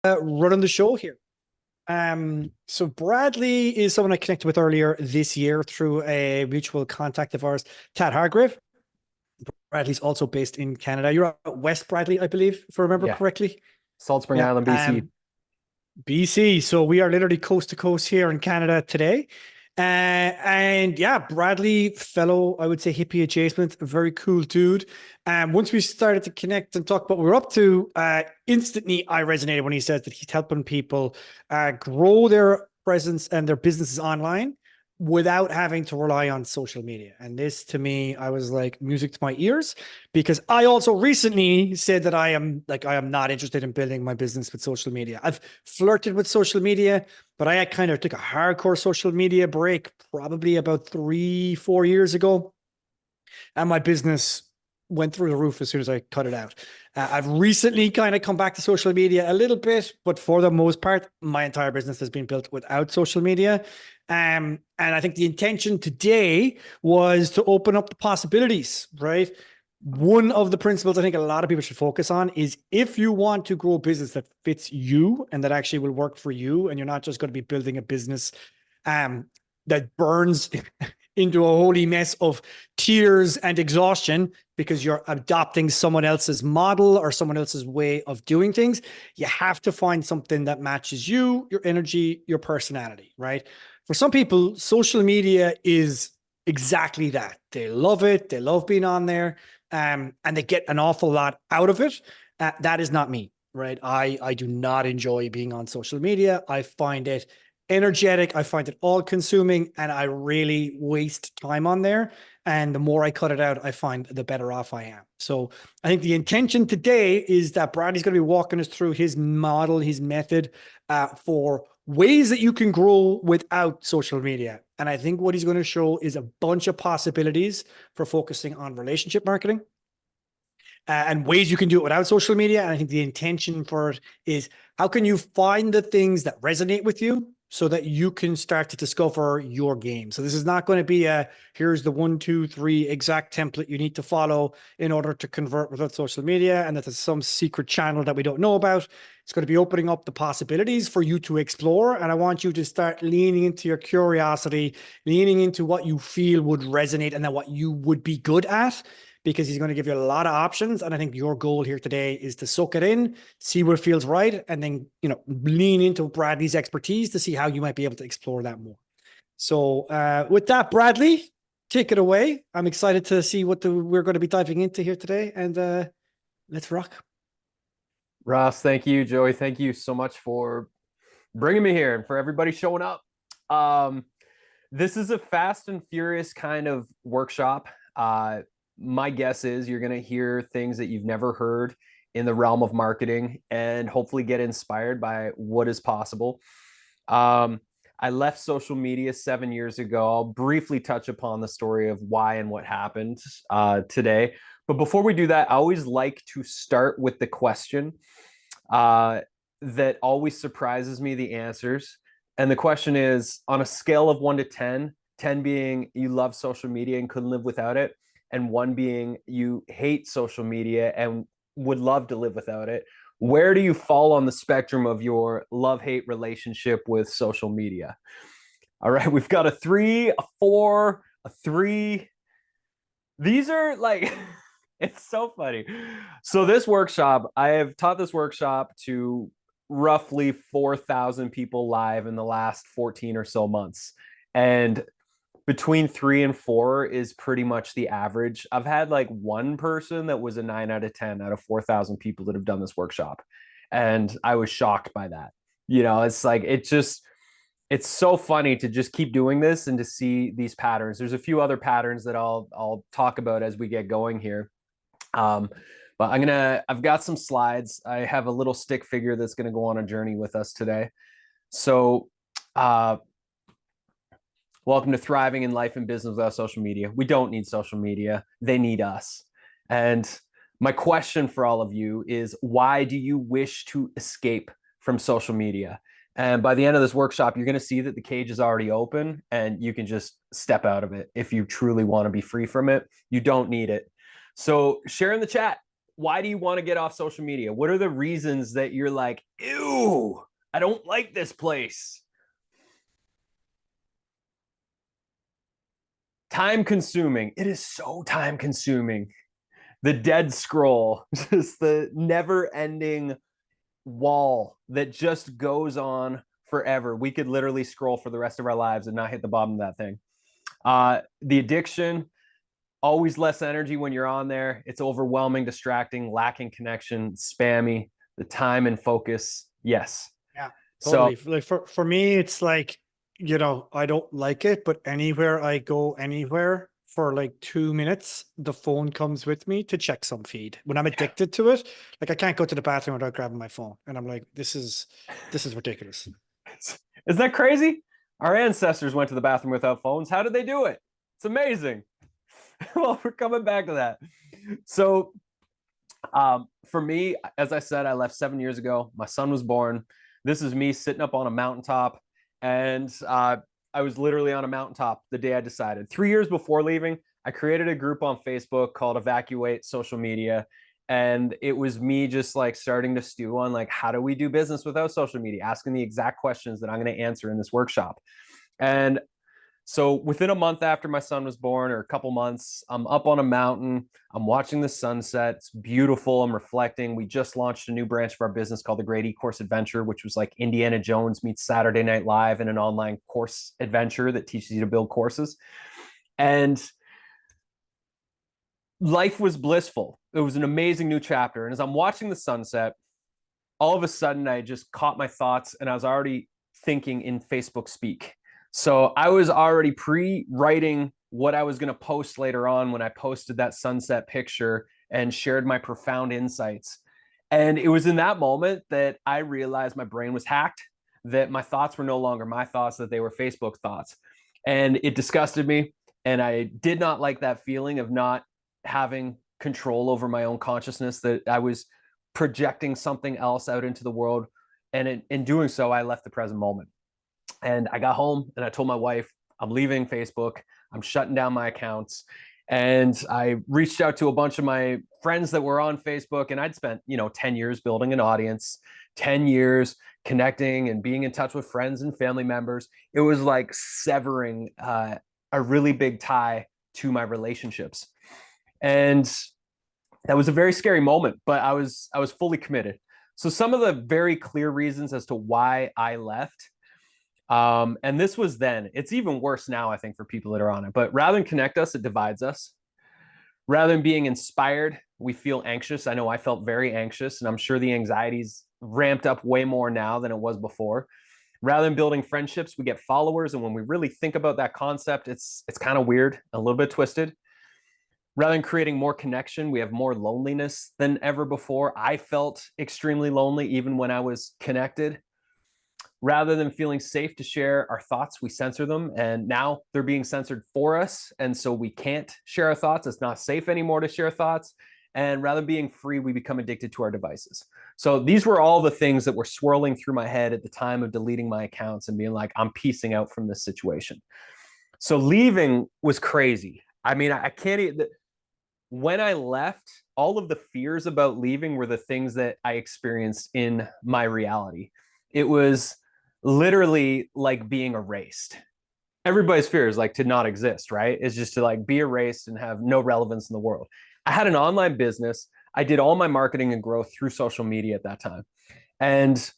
running the show here. So Bradley is someone I connected with earlier this year through a mutual contact of ours, Tad Hargrave. Bradley's also based in Canada. You're at West Bradley, I believe, if I remember Yeah, correctly. Salt Spring Yeah. Island, BC. BC. So we are literally coast to coast here in Canada today. And yeah, Bradley, fellow, I would say hippie adjacent, a very cool dude. Once we started to connect and talk about what we're up to, instantly I resonated when he says that he's helping people grow their presence and their businesses online without having to rely on social media. And this to me, I was like music to my ears, because I also recently said that I am not interested in building my business with social media. I've flirted with social media, but I kind of took a hardcore social media break probably about 3-4 years ago. And my business went through the roof as soon as I cut it out. I've recently kind of come back to social media a little bit, but for the most part, my entire business has been built without social media. And I think the intention today was to open up the possibilities, right? One of the principles I think a lot of people should focus on is, if you want to grow a business that fits you and that actually will work for you, and you're not just going to be building a business that burns into a holy mess of tears and exhaustion because you're adopting someone else's model or someone else's way of doing things, you have to find something that matches you, your energy, your personality, right? For some people, social media is exactly that. They love it. They love being on there, and they get an awful lot out of it. That is not me, right? I do not enjoy being on social media. I find it energetic. I find it all consuming, and I really waste time on there. And the more I cut it out, I find the better off I am. So I think the intention today is that Bradley's going to be walking us through his model, his method for ways that you can grow without social media. And I think what he's going to show is a bunch of possibilities for focusing on relationship marketing and ways you can do it without social media. And I think the intention for it is, how can you find the things that resonate with you so that you can start to discover your game. So this is not going to be here's the 1, 2, 3 exact template you need to follow in order to convert without social media, and that there's some secret channel that we don't know about. It's going to be opening up the possibilities for you to explore. And I want you to start leaning into your curiosity, leaning into what you feel would resonate and then what you would be good at, because he's going to give you a lot of options. And I think your goal here today is to soak it in, see what feels right, and then, lean into Bradley's expertise to see how you might be able to explore that more. So with that, Bradley, take it away. I'm excited to see what we're going to be diving into here today, and let's rock. Ross, thank you. Joey, thank you so much for bringing me here and for everybody showing up. This is a fast and furious kind of workshop. My guess is you're going to hear things that you've never heard in the realm of marketing and hopefully get inspired by what is possible. I left social media 7 years ago. I'll briefly touch upon the story of why and what happened today. But before we do that, I always like to start with the question that always surprises me, the answers. And the question is, on a scale of 1 to 10, 10 being you love social media and couldn't live without it, and 1 being you hate social media and would love to live without it, where do you fall on the spectrum of your love-hate relationship with social media? All right, we've got a 3, a 4, a 3. These are like, it's so funny. So this workshop, I have taught this workshop to roughly 4,000 people live in the last 14 or so months. And between 3 and 4 is pretty much the average. I've had like 1 person that was a 9 out of 10 out of 4,000 people that have done this workshop. And I was shocked by that. It's like, it's so funny to just keep doing this and to see these patterns. There's a few other patterns that I'll talk about as we get going here. But I've got some slides. I have a little stick figure that's going to go on a journey with us today. So, welcome to Thriving in Life and Business Without Social Media. We don't need social media. They need us. And my question for all of you is, why do you wish to escape from social media? And by the end of this workshop, you're going to see that the cage is already open and you can just step out of it if you truly want to be free from it. You don't need it. So share in the chat. why do you want to get off social media? What are the reasons that you're like, ew, I don't like this place? Time consuming. It is so time consuming. The dead scroll, just the never ending wall that just goes on forever. We could literally scroll for the rest of our lives and not hit the bottom of that thing. The addiction, always less energy when you're on there. It's overwhelming, distracting, lacking connection, spammy. The time and focus, yes. Yeah, So totally. Like for me, it's like, you know, I don't like it, but anywhere I go anywhere for like 2 minutes, the phone comes with me to check some feed. When I'm addicted to it, like I can't go to the bathroom without grabbing my phone. And I'm like, this is ridiculous. isn't that crazy? Our ancestors went to the bathroom without phones. How did they do it? It's amazing. Well, we're coming back to that. So for me, as I said, I left 7 years ago. My son was born. This is me sitting up on a mountaintop. And I was literally on a mountaintop the day I decided. 3 years before leaving, I created a group on Facebook called Evacuate Social Media. And it was me just like starting to stew on like, how do we do business without social media? Asking the exact questions that I'm going to answer in this workshop. And so within a month after my son was born, or a couple months, I'm up on a mountain. I'm watching the sunset. It's beautiful. I'm reflecting. We just launched a new branch of our business called the Great E-Course Adventure, which was like Indiana Jones meets Saturday Night Live in an online course adventure that teaches you to build courses. And life was blissful. It was an amazing new chapter. And as I'm watching the sunset, all of a sudden I just caught my thoughts and I was already thinking in Facebook speak. So I was already pre-writing what I was going to post later on when I posted that sunset picture and shared my profound insights. And it was in that moment that I realized my brain was hacked, that my thoughts were no longer my thoughts, that they were Facebook thoughts. And it disgusted me. And I did not like that feeling of not having control over my own consciousness, that I was projecting something else out into the world. And in doing so, I left the present moment. And I got home and I told my wife, I'm leaving Facebook. I'm shutting down my accounts. And I reached out to a bunch of my friends that were on Facebook, and I'd spent, 10 years building an audience, 10 years connecting and being in touch with friends and family members. It was like severing a really big tie to my relationships. And that was a very scary moment, but I was fully committed. So some of the very clear reasons as to why I left, and this was then, it's even worse now, I think, for people that are on it, but rather than connect us, it divides us. Rather than being inspired, we feel anxious. I know I felt very anxious, and I'm sure the anxiety's ramped up way more now than it was before. Rather than building friendships, we get followers. And when we really think about that concept, it's kind of weird, a little bit twisted. Rather than creating more connection, we have more loneliness than ever before. I felt extremely lonely even when I was connected. Rather than feeling safe to share our thoughts, we censor them. And now they're being censored for us. And so we can't share our thoughts. It's not safe anymore to share thoughts. And rather than being free, we become addicted to our devices. So these were all the things that were swirling through my head at the time of deleting my accounts and being like, I'm piecing out from this situation. So leaving was crazy. I mean, I can't. When I left, all of the fears about leaving were the things that I experienced in my reality. It was literally like being erased. Everybody's fear is like to not exist, right? It's just to like be erased and have no relevance in the world. I had an online business. I did all my marketing and growth through social media at that time. And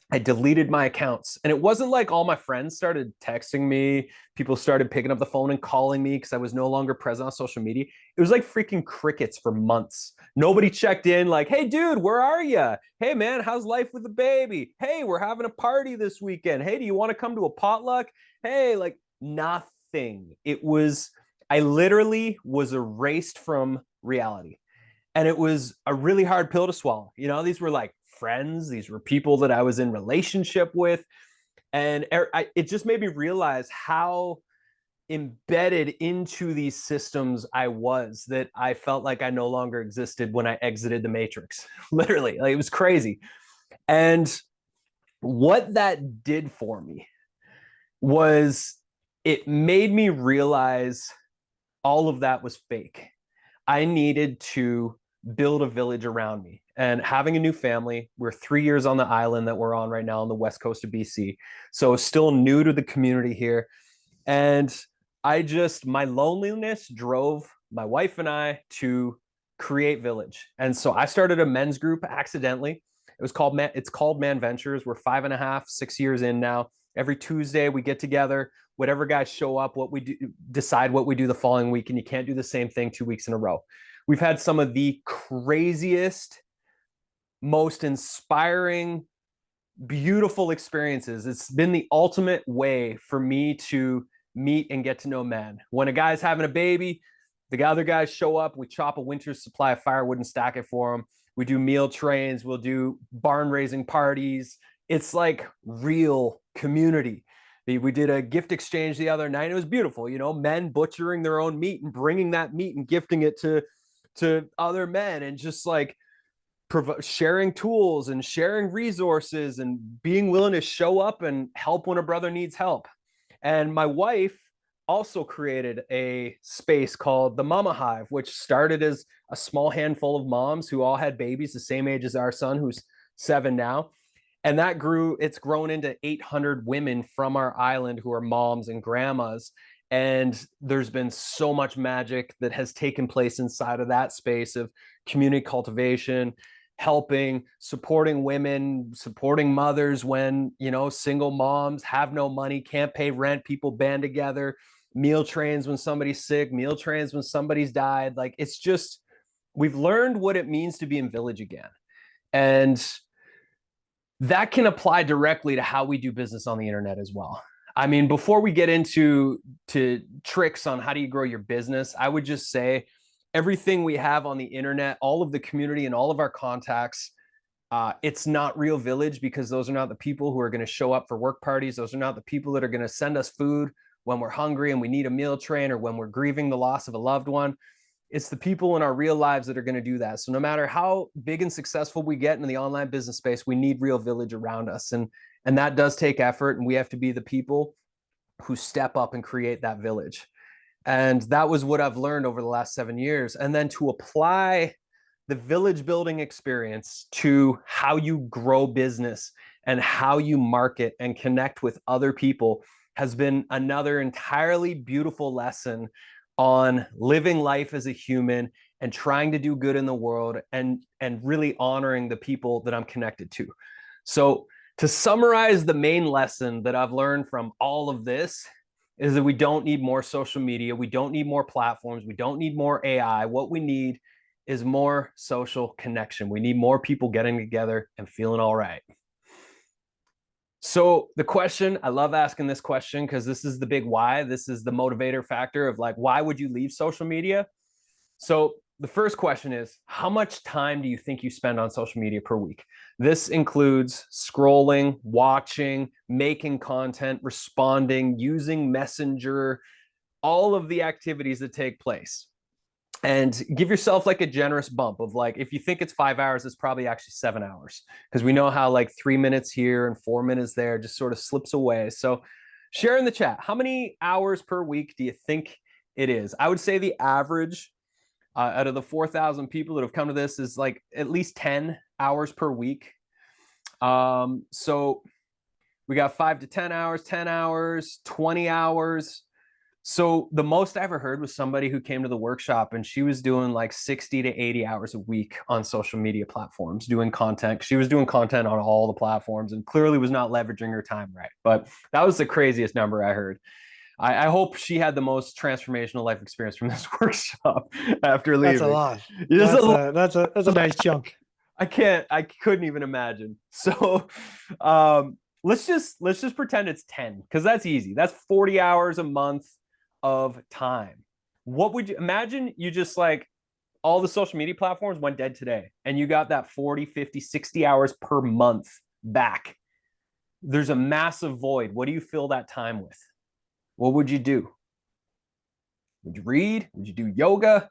I deleted my accounts. And it wasn't like all my friends started texting me. People started picking up the phone and calling me because I was no longer present on social media. It was like freaking crickets for months. Nobody checked in like, hey, dude, where are you? Hey, man, how's life with the baby? Hey, we're having a party this weekend. Hey, do you want to come to a potluck? Hey, like nothing. I literally was erased from reality. And it was a really hard pill to swallow. These were like friends. These were people that I was in relationship with. And it just made me realize how embedded into these systems I was, that I felt like I no longer existed when I exited the matrix. Literally, like, it was crazy. And what that did for me was it made me realize all of that was fake. I needed to build a village around me. And having a new family, we're 3 years on the island that we're on right now on the west coast of BC. So still new to the community here. And my loneliness drove my wife and I to create Village. And so I started a men's group accidentally. It's called Man Ventures. We're 5.5, 6 years in now. Every Tuesday we get together, whatever guys show up, decide what we do the following week. And you can't do the same thing 2 weeks in a row. We've had some of the craziest, most inspiring, beautiful experiences. It's been the ultimate way for me to meet and get to know men. When a guy's having a baby, the other guys show up, we chop a winter's supply of firewood and stack it for them. We do meal trains, we'll do barn raising parties. It's like real community. We did a gift exchange the other night. It was beautiful, men butchering their own meat and bringing that meat and gifting it to other men, and just like sharing tools and sharing resources and being willing to show up and help when a brother needs help. And my wife also created a space called the Mama Hive, which started as a small handful of moms who all had babies the same age as our son, who's 7 now. And it's grown into 800 women from our island who are moms and grandmas. And there's been so much magic that has taken place inside of that space of community cultivation, helping, supporting women, supporting mothers when, single moms have no money, can't pay rent, people band together, meal trains when somebody's sick, meal trains when somebody's died. Like, it's just, we've learned what it means to be in Village again. And that can apply directly to how we do business on the internet as well. I mean, before we get into tricks on how do you grow your business, I would just say everything we have on the internet, all of the community and all of our contacts, it's not real Village, because those are not the people who are going to show up for work parties. Those are not the people that are going to send us food when we're hungry and we need a meal train, or when we're grieving the loss of a loved one. It's the people in our real lives that are going to do that. So no matter how big and successful we get in the online business space, we need real Village around us. And that does take effort, and we have to be the people who step up and create that Village. And that was what I've learned over the last 7 years. And then to apply the village building experience to how you grow business and how you market and connect with other people has been another entirely beautiful lesson on living life as a human and trying to do good in the world, and really honoring the people that I'm connected to. So to summarize the main lesson that I've learned from all of this is that we don't need more social media. We don't need more platforms. We don't need more AI. What we need is more social connection. We need more people getting together and feeling all right. So the question, I love asking this question because this is the big why. This is the motivator factor of like, why would you leave social media? So the first question is, how much time do you think you spend on social media per week? This includes scrolling, watching, making content, responding, using Messenger, all of the activities that take place. And give yourself like a generous bump of like, if you think it's 5 hours, it's probably actually 7 hours, because we know how like 3 minutes here and 4 minutes there just sort of slips away. So share in the chat, how many hours per week do you think it is? I would say the average out of the 4,000 people that have come to this is like at least 10 hours per week. So we got 5 to 10 hours, 10 hours, 20 hours. So the most I ever heard was somebody who came to the workshop and she was doing like 60 to 80 hours a week on social media platforms doing content. She was doing content on all the platforms and clearly was not leveraging her time right. But that was the craziest number I heard. I hope she had the most transformational life experience from this workship after leaving. That's a lot. That's a nice chunk. I couldn't even imagine. So let's just pretend it's 10, because that's easy. That's 40 hours a month of time. What would you imagine? You just like all the social media platforms went dead today and you got that 40, 50, 60 hours per month back. There's a massive void. What do you fill that time with? What would you do? Would you read? Would you do yoga?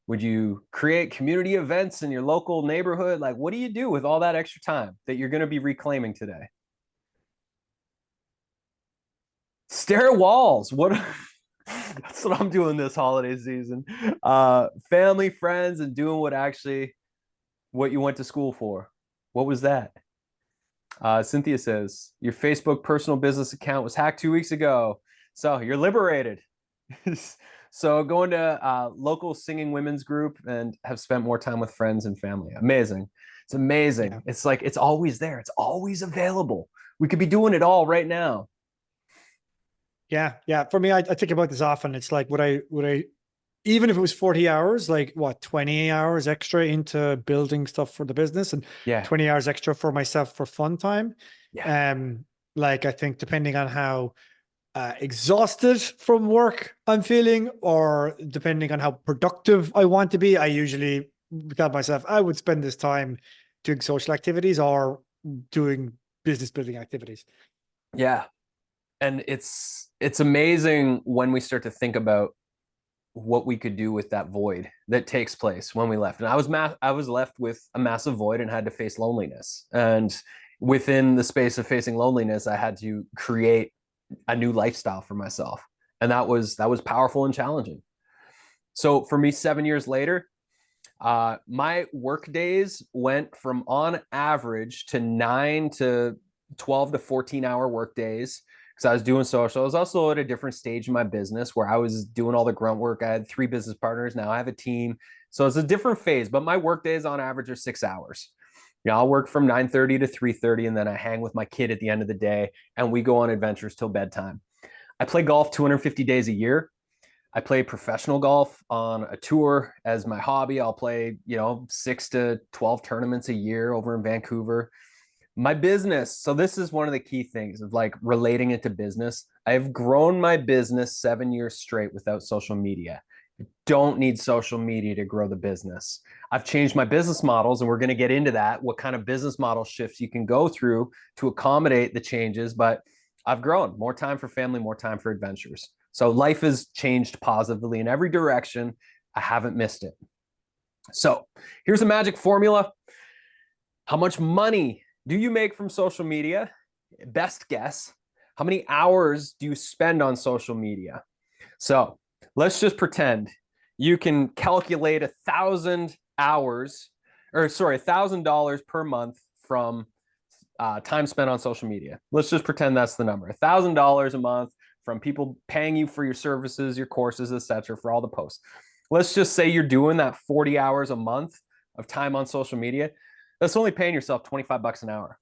Would you create community events in your local neighborhood? Like, what do you do with all that extra time that you're going to be reclaiming today? Stare at walls. What That's what I'm doing this holiday season. Family, friends, and doing what you went to school for. What was that? Cynthia says, your Facebook personal business account was hacked 2 weeks ago. So you're liberated. So going to local singing women's group and have spent more time with friends and family. Amazing. It's amazing. Yeah. It's like, it's always there. It's always available. We could be doing it all right now. Yeah. Yeah. For me, I think about this often. It's like, even if it was 40 hours, like what, 20 hours extra into building stuff for the business and Yeah. 20 hours extra for myself for fun time. Yeah. Like I think depending on how exhausted from work I'm feeling, or depending on how productive I want to be, I usually tell myself I would spend this time doing social activities or doing business building activities. Yeah. And it's amazing when we start to think about what we could do with that void that takes place when we left. And I was left with a massive void and had to face loneliness. And within the space of facing loneliness, I had to create a new lifestyle for myself. And that was powerful and challenging. So for me, 7 years later, my work days went from on average to 9 to 12 to 14-hour work days because I was doing social. I was also at a different stage in my business where I was doing all the grunt work. I had 3 business partners. Now I have a team. So it's a different phase, but my work days on average are 6 hours. You know, I'll work from 9:30 to 3:30, and then I hang with my kid at the end of the day, and we go on adventures till bedtime. I play golf 250 days a year. I play professional golf on a tour as my hobby. I'll play, 6 to 12 tournaments a year over in Vancouver. My business. So this is one of the key things of like relating it to business. I've grown my business 7 years straight without social media. Don't need social media to grow the business. I've changed my business models, and we're going to get into that, what kind of business model shifts you can go through to accommodate the changes. But I've grown more time for family, more time for adventures. So life has changed positively in every direction. I haven't missed it. So here's a magic formula. How much money do you make from social media? Best guess. How many hours do you spend on social media? So let's just pretend you can calculate 1,000 hours, or sorry, $1,000 per month from time spent on social media. Let's just pretend that's the number. $1,000 a month from people paying you for your services, your courses, etc., for all the posts. Let's just say you're doing that 40 hours a month of time on social media. That's only paying yourself $25 an hour.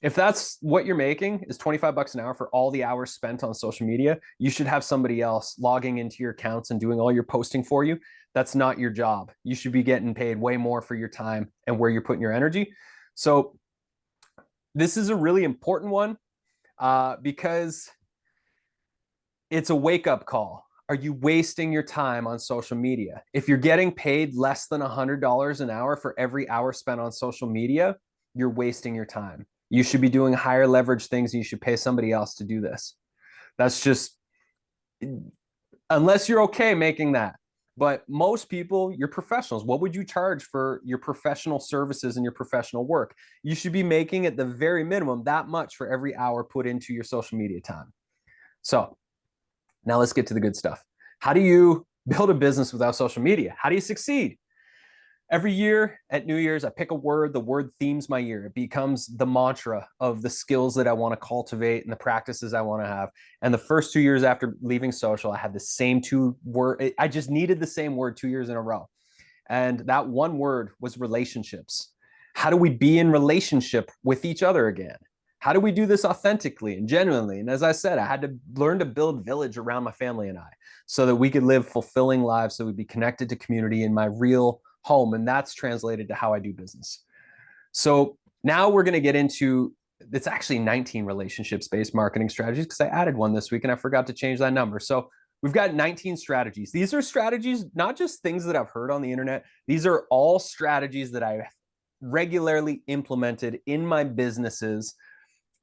If that's what you're making is $25 an hour for all the hours spent on social media, you should have somebody else logging into your accounts and doing all your posting for you. That's not your job. You should be getting paid way more for your time and where you're putting your energy. So this is a really important one because it's a wake-up call. Are you wasting your time on social media? If you're getting paid less than $100 an hour for every hour spent on social media, you're wasting your time. You should be doing higher leverage things, and you should pay somebody else to do this. That's just, unless you're okay making that. But most people, you're professionals. What would you charge for your professional services and your professional work? You should be making at the very minimum that much for every hour put into your social media time. So now let's get to the good stuff. How do you build a business without social media? How do you succeed? Every year at New Year's, I pick a word. The word themes my year. It becomes the mantra of the skills that I want to cultivate and the practices I want to have. And the first 2 years after leaving social, I had the same 2 word. I just needed the same word 2 years in a row. And that one word was relationships. How do we be in relationship with each other again? How do we do this authentically and genuinely? And as I said, I had to learn to build village around my family and I so that we could live fulfilling lives, so we'd be connected to community in my real home. And that's translated to how I do business. So now we're going to get into, it's actually 19 relationships-based marketing strategies because I added one this week and I forgot to change that number. So we've got 19 strategies. These are strategies, not just things that I've heard on the internet. These are all strategies that I regularly implemented in my businesses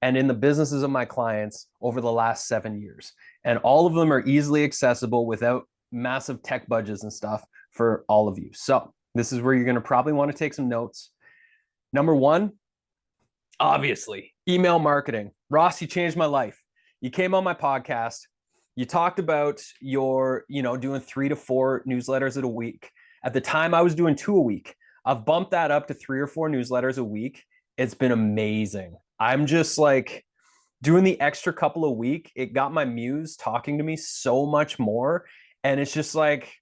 and in the businesses of my clients over the last 7 years. And all of them are easily accessible without massive tech budgets and stuff for all of you. So this is where you're going to probably want to take some notes. Number one, obviously, email marketing. Ross, you changed my life. You came on my podcast You talked about your, doing 3 to 4 newsletters a week. At the time, I was doing 2 a week. I've bumped that up to 3 or 4 newsletters a week. It's been amazing. I'm just like doing the extra couple a week. It got my muse talking to me so much more. And it's just like,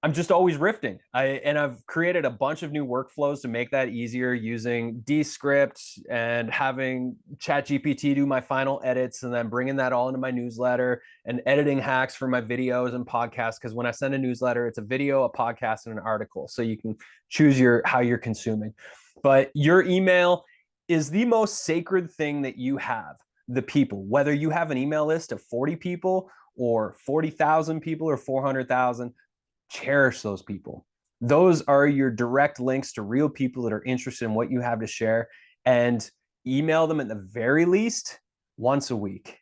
I'm just always riffing. I've created a bunch of new workflows to make that easier using Descript and having ChatGPT do my final edits and then bringing that all into my newsletter and editing hacks for my videos and podcasts. Because when I send a newsletter, it's a video, a podcast, and an article. So you can choose how you're consuming. But your email is the most sacred thing that you have. The people, whether you have an email list of 40 people or 40,000 people or 400,000, cherish those people. Those are your direct links to real people that are interested in what you have to share, and email them at the very least once a week.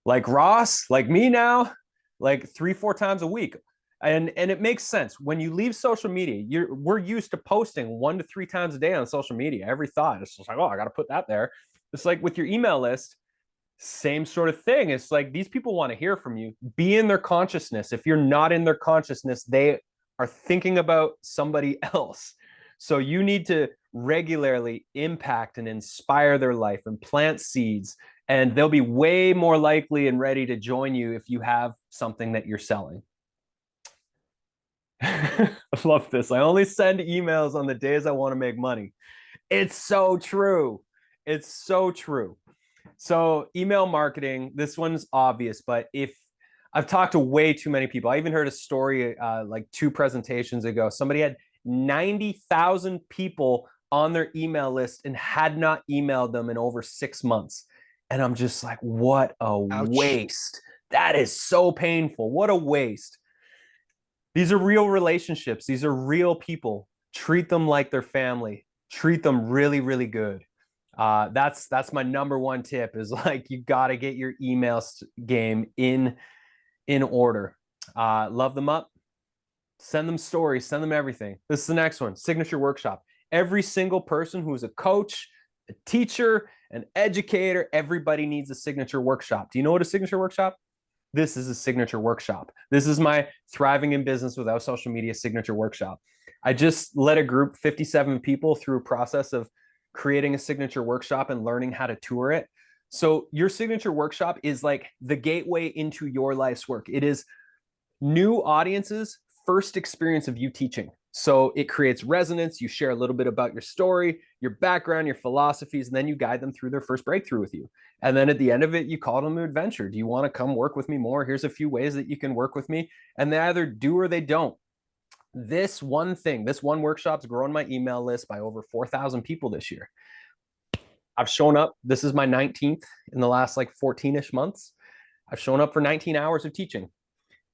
Like Ross, like me now, like 3-4 times a week. And it makes sense. When you leave social media, we're used to posting 1 to 3 times a day on social media. Every thought, it's just like, oh, I got to put that there. It's like with your email list, same sort of thing. It's like these people want to hear from you. Be in their consciousness. If you're not in their consciousness, they are thinking about somebody else. So you need to regularly impact and inspire their life and plant seeds. And they'll be way more likely and ready to join you if you have something that you're selling. I love this. I only send emails on the days I want to make money. It's so true. It's so true. So email marketing, this one's obvious, but if I've talked to way too many people, I even heard a story like 2 presentations ago. Somebody had 90,000 people on their email list and had not emailed them in over 6 months. And I'm just like, what a Ouch. waste. That is so painful. What a waste. These are real relationships. These are real people. Treat them like their family. Treat them really, really good. That's my number one tip is like, you got to get your email game in order. Love them up, send them stories, send them everything. This is the next one, signature workshop. Every single person who is a coach, a teacher, an educator, everybody needs a signature workshop. Do you know what a signature workshop? This is a signature workshop. This is my Thriving in Business Without Social Media signature workshop. I just led a group, 57 people, through a process of creating a signature workshop and learning how to tour it. So your signature workshop is like the gateway into your life's work. It is new audiences' first experience of you teaching. So it creates resonance. You share a little bit about your story, your background, your philosophies, and then you guide them through their first breakthrough with you. And then at the end of it, you call them an adventure. Do you want to come work with me more? Here's a few ways that you can work with me. And they either do or they don't. This one workshop's grown my email list by over 4,000 people this year. I've shown up. This is my 19th in the last like 14-ish months. I've shown up for 19 hours of teaching.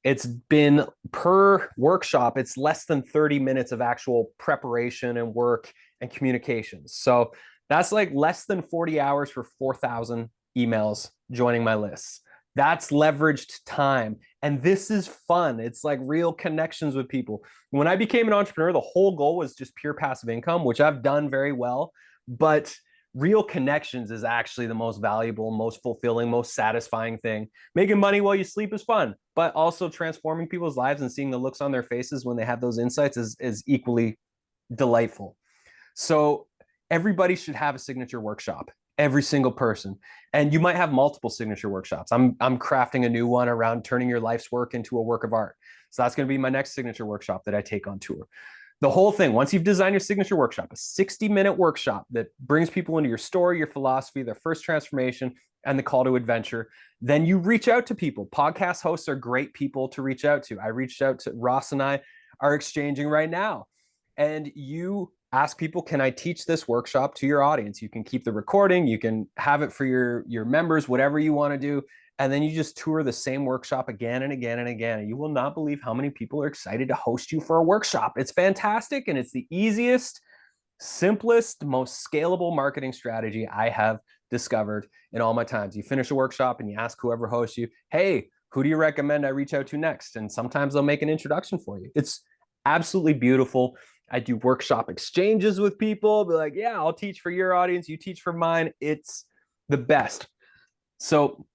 It's been per workshop, it's less than 30 minutes of actual preparation and work and communications. So that's like less than 40 hours for 4,000 emails joining my lists. That's leveraged time. And this is fun. It's like real connections with people. When I became an entrepreneur, the whole goal was just pure passive income, which I've done very well. But real connections is actually the most valuable, most fulfilling, most satisfying thing. Making money while you sleep is fun, but also transforming people's lives and seeing the looks on their faces when they have those insights is equally delightful. So everybody should have a signature workshop, every single person. And you might have multiple signature workshops. I'm crafting a new one around turning your life's work into a work of art. So that's going to be my next signature workshop that I take on tour. The whole thing, once you've designed your signature workshop, a 60-minute workshop that brings people into your story, your philosophy, their first transformation, and the call to adventure, then you reach out to people. Podcast hosts are great people to reach out to. I reached out to Ross, and I are exchanging right now. And you ask people, can I teach this workshop to your audience? You can keep the recording, you can have it for your members, whatever you want to do. And then you just tour the same workshop again and again and again. And you will not believe how many people are excited to host you for a workshop. It's fantastic. And it's the easiest, simplest, most scalable marketing strategy I have discovered in all my times. You finish a workshop and you ask whoever hosts you, hey, who do you recommend I reach out to next? And sometimes they'll make an introduction for you. It's absolutely beautiful. I do workshop exchanges with people. Be like, yeah, I'll teach for your audience. You teach for mine. It's the best. So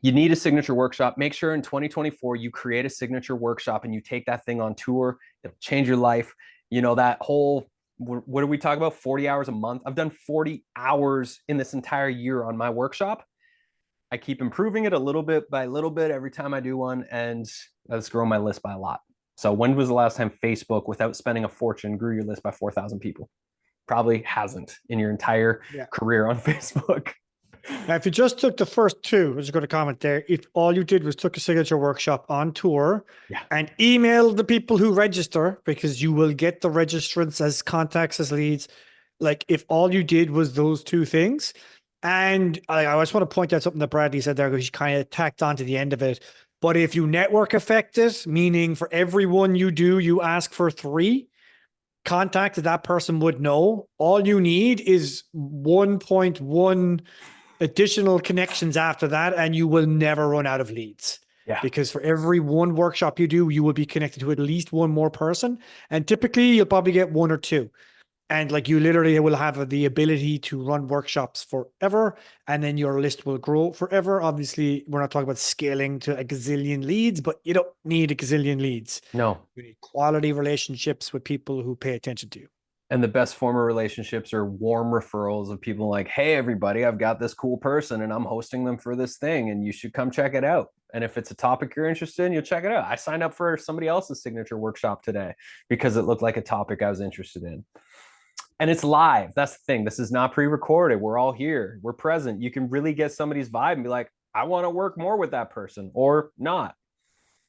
You need a signature workshop. Make sure in 2024 you create a signature workshop and you take that thing on tour. It'll change your life. You know, that whole, what do we talk about? 40 hours a month. I've done 40 hours in this entire year on my workshop. I keep improving it a little bit by little bit every time I do one, and that's grown my list by a lot. So when was the last time Facebook, without spending a fortune, grew your list by 4,000 people? Probably hasn't in your entire career on Facebook. Now, if you just took the first two, I was going to comment there. If all you did was took a signature workshop on tour and emailed the people who register, because you will get the registrants as contacts, as leads. Like if all you did was those two things. And I just want to point out something that Bradley said there, because he kind of tacked on to the end of it. But if you network affect it, meaning for every one you do, you ask for 3 contacts that person would know. All you need is 1.1 additional connections after that, and you will never run out of leads. Because for every one workshop you do, you will be connected to at least one more person. And typically you'll probably get 1 or 2. And like you literally will have the ability to run workshops forever, and then your list will grow forever. Obviously, we're not talking about scaling to a gazillion leads, but you don't need a gazillion leads. No. You need quality relationships with people who pay attention to you. And the best form of relationships are warm referrals of people like, hey, everybody, I've got this cool person and I'm hosting them for this thing and you should come check it out. And if it's a topic you're interested in, you'll check it out. I signed up for somebody else's signature workshop today because it looked like a topic I was interested in. And it's live. That's the thing. This is not pre-recorded. We're all here. We're present. You can really get somebody's vibe and be like, I want to work more with that person or not.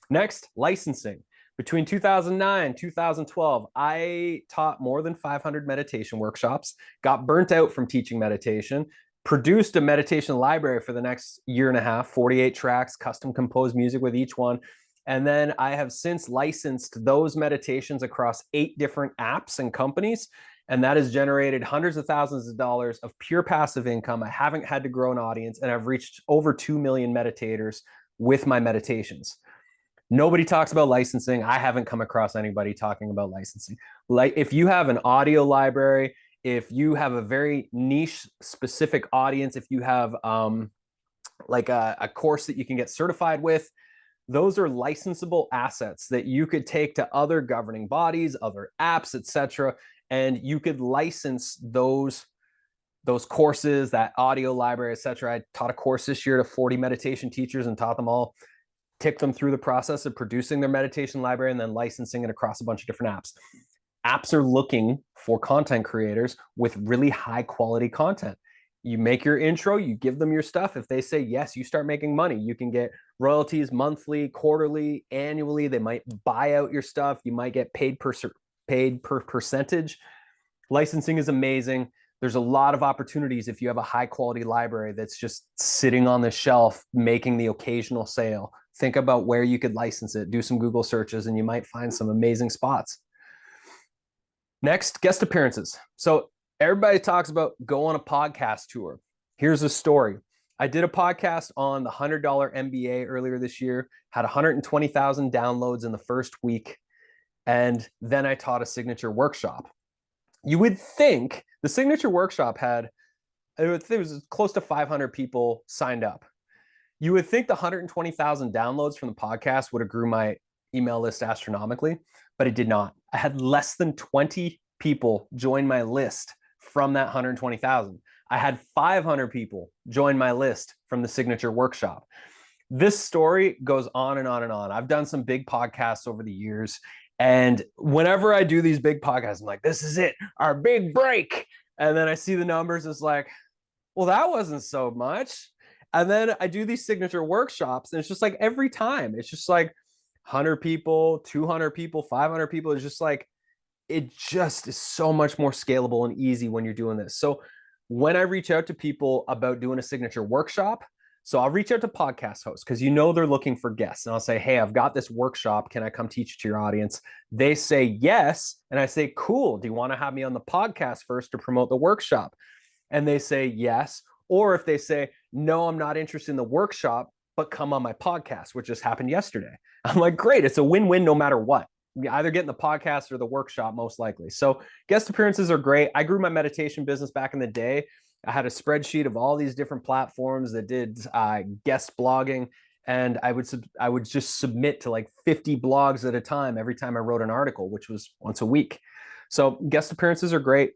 Next, licensing. Between 2009 and 2012, I taught more than 500 meditation workshops, got burnt out from teaching meditation, produced a meditation library for the next year and a half, 48 tracks, custom composed music with each one. And then I have since licensed those meditations across 8 different apps and companies. And that has generated hundreds of thousands of dollars of pure passive income. I haven't had to grow an audience, and I've reached over 2 million meditators with my meditations. Nobody talks about licensing. I haven't come across anybody talking about licensing. Like if you have an audio library, if you have a very niche specific audience, if you have like a course that you can get certified with, those are licensable assets that you could take to other governing bodies, other apps, etc. And you could license those courses, that audio library, etc. I taught a course this year to 40 meditation teachers and taught them all, ticked them through the process of producing their meditation library and then licensing it across a bunch of different apps. Apps are looking for content creators with really high quality content. You make your intro, you give them your stuff. If they say yes, you start making money. You can get royalties monthly, quarterly, annually. They might buy out your stuff. You might get paid per percentage. Licensing is amazing. There's a lot of opportunities if you have a high quality library that's just sitting on the shelf making the occasional sale. Think about where you could license it. Do some Google searches and you might find some amazing spots. Next, guest appearances. So everybody talks about go on a podcast tour. Here's a story. I did a podcast on the $100 MBA earlier this year, had 120,000 downloads in the first week. And then I taught a signature workshop. You would think the signature workshop had, it was close to 500 people signed up. You would think the 120,000 downloads from the podcast would have grew my email list astronomically, but it did not. I had less than 20 people join my list from that 120,000. I had 500 people join my list from the signature workshop. This story goes on and on and on. I've done some big podcasts over the years. And whenever I do these big podcasts, I'm like, this is it, our big break. And then I see the numbers, it's like, well, that wasn't so much. And then I do these signature workshops, and it's just like every time, it's just like 100 people, 200 people, 500 people. It's just like, it just is so much more scalable and easy when you're doing this. So when I reach out to people about doing a signature workshop, so I'll reach out to podcast hosts because they're looking for guests. And I'll say, hey, I've got this workshop. Can I come teach it to your audience? They say yes. And I say, cool. Do you want to have me on the podcast first to promote the workshop? And they say yes. Or if they say, no, I'm not interested in the workshop, but come on my podcast, which just happened yesterday. I'm like, great. It's a win-win no matter what. You either get in the podcast or the workshop, most likely. So guest appearances are great. I grew my meditation business back in the day. I had a spreadsheet of all these different platforms that did guest blogging, and I would just submit to like 50 blogs at a time every time I wrote an article, which was once a week. So guest appearances are great.